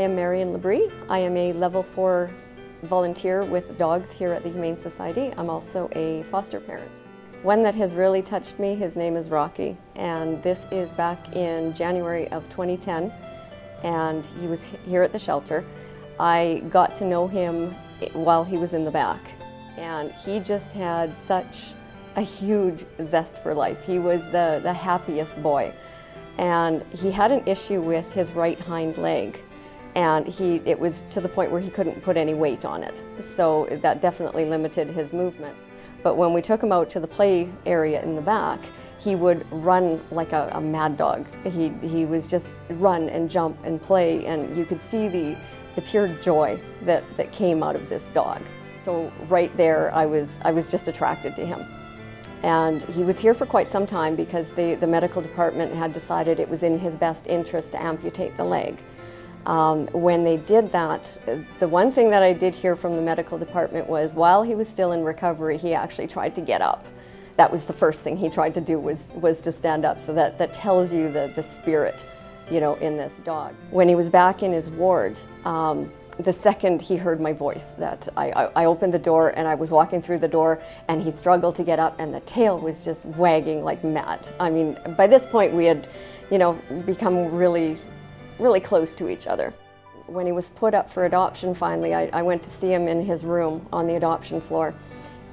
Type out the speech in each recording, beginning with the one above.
am Marion Labrie. I am a level 4 volunteer with dogs here at the Humane Society. I'm also a foster parent. One that has really touched me, his name is Rocky, and this is back in January of 2010, and he was here at the shelter. I got to know him while he was in the back, and he just had such a huge zest for life. He was the happiest boy, and he had an issue with his right hind leg, and it was to the point where he couldn't put any weight on it, so that definitely limited his movement. But when we took him out to the play area in the back, he would run like a mad dog. He was just run and jump and play, and you could see the pure joy that came out of this dog. So right there, I was just attracted to him. And he was here for quite some time because the medical department had decided it was in his best interest to amputate the leg. When they did that, the one thing that I did hear from the medical department was while he was still in recovery, he actually tried to get up. That was the first thing he tried to do was to stand up. So that tells you the spirit, in this dog. When he was back in his ward, the second he heard my voice, that I opened the door and I was walking through the door and he struggled to get up and the tail was just wagging like mad. I mean, by this point we had, become really close to each other. When he was put up for adoption finally, I went to see him in his room on the adoption floor,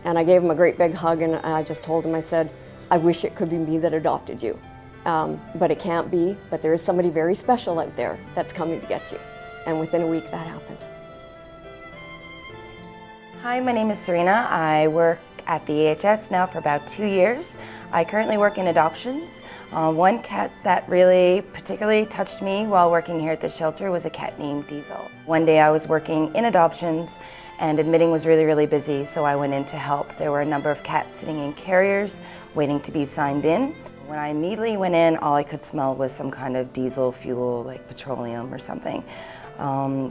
and I gave him a great big hug, and I just told him, I said, I wish it could be me that adopted you, but it can't be, but there is somebody very special out there that's coming to get you. And within a week that happened. Hi, my name is Serena. I work at the EHS now for about 2 years. I currently work in adoptions. One cat that really particularly touched me while working here at the shelter was a cat named Diesel. One day I was working in adoptions and admitting was really busy, so I went in to help. There were a number of cats sitting in carriers waiting to be signed in. When I immediately went in, all I could smell was some kind of diesel fuel, like petroleum or something.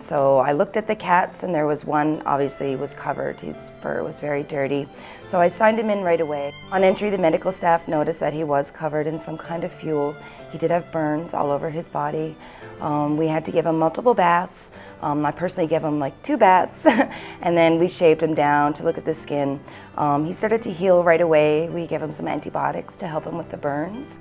So I looked at the cats, and there was one, obviously was covered. His fur was very dirty. So I signed him in right away. On entry, the medical staff noticed that he was covered in some kind of fuel. He did have burns all over his body. We had to give him multiple baths. I personally gave him like 2 baths, and then we shaved him down to look at the skin. He started to heal right away. We gave him some antibiotics to help him with the burns.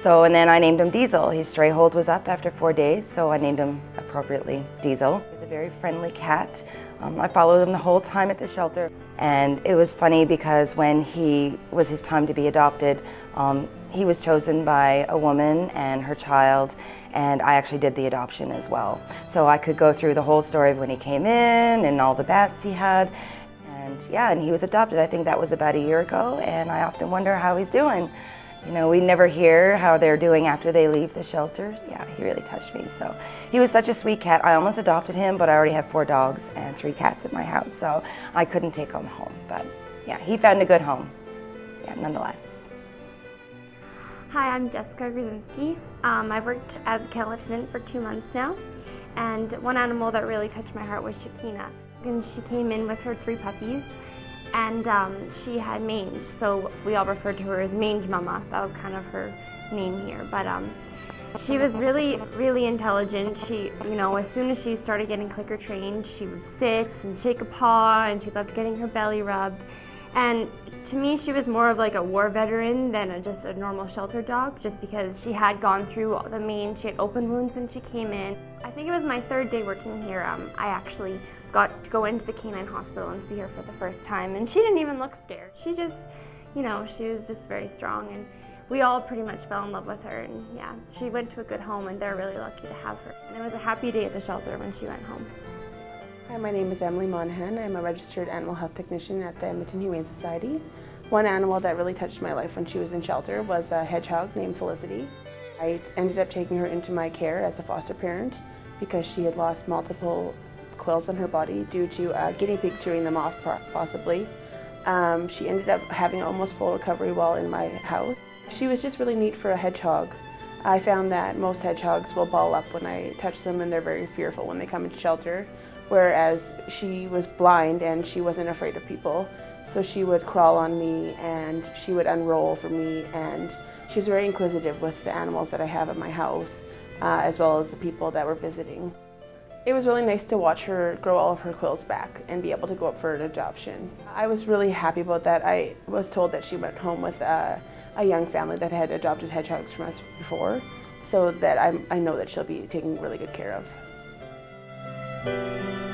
And then I named him Diesel. His stray hold was up after 4 days, so I named him appropriately Diesel. He was a very friendly cat. I followed him the whole time at the shelter. And it was funny because when he was his time to be adopted, he was chosen by a woman and her child, and I actually did the adoption as well. So I could go through the whole story of when he came in and all the baths he had. And yeah, and he was adopted. I think that was about a year ago, and I often wonder how he's doing. We never hear how they're doing after they leave the shelters. Yeah, he really touched me. So he was such a sweet cat. I almost adopted him, but I already have 4 dogs and 3 cats at my house, so I couldn't take him home. But yeah, he found a good home, yeah, nonetheless. Hi, I'm Jessica Grzinski. I've worked as a kennel attendant for 2 months now, and one animal that really touched my heart was Shakina. And she came in with her 3 puppies, and she had mange, so we all referred to her as Mange Mama. That was kind of her name here. But she was really intelligent. She, as soon as she started getting clicker trained, she would sit and shake a paw, and she loved getting her belly rubbed. And to me, she was more of like a war veteran than just a normal shelter dog, just because she had gone through the mange. She had open wounds when she came in. I think it was my 3rd day working here. I actually got to go into the canine hospital and see her for the first time, and she didn't even look scared. She just, she was just very strong, and we all pretty much fell in love with her, and yeah, she went to a good home, and they're really lucky to have her. And it was a happy day at the shelter when she went home. Hi, my name is Emily Monahan. I'm a registered animal health technician at the Edmonton Humane Society. One animal that really touched my life when she was in shelter was a hedgehog named Felicity. I ended up taking her into my care as a foster parent because she had lost multiple quills on her body due to a guinea pig chewing them off, possibly. She ended up having almost full recovery while in my house. She was just really neat for a hedgehog. I found that most hedgehogs will ball up when I touch them, and they're very fearful when they come into shelter, whereas she was blind and she wasn't afraid of people. So she would crawl on me and she would unroll for me, and she was very inquisitive with the animals that I have at my house, as well as the people that were visiting. It was really nice to watch her grow all of her quills back and be able to go up for an adoption. I was really happy about that. I was told that she went home with a young family that had adopted hedgehogs from us before, so that I know that she'll be taken really good care of.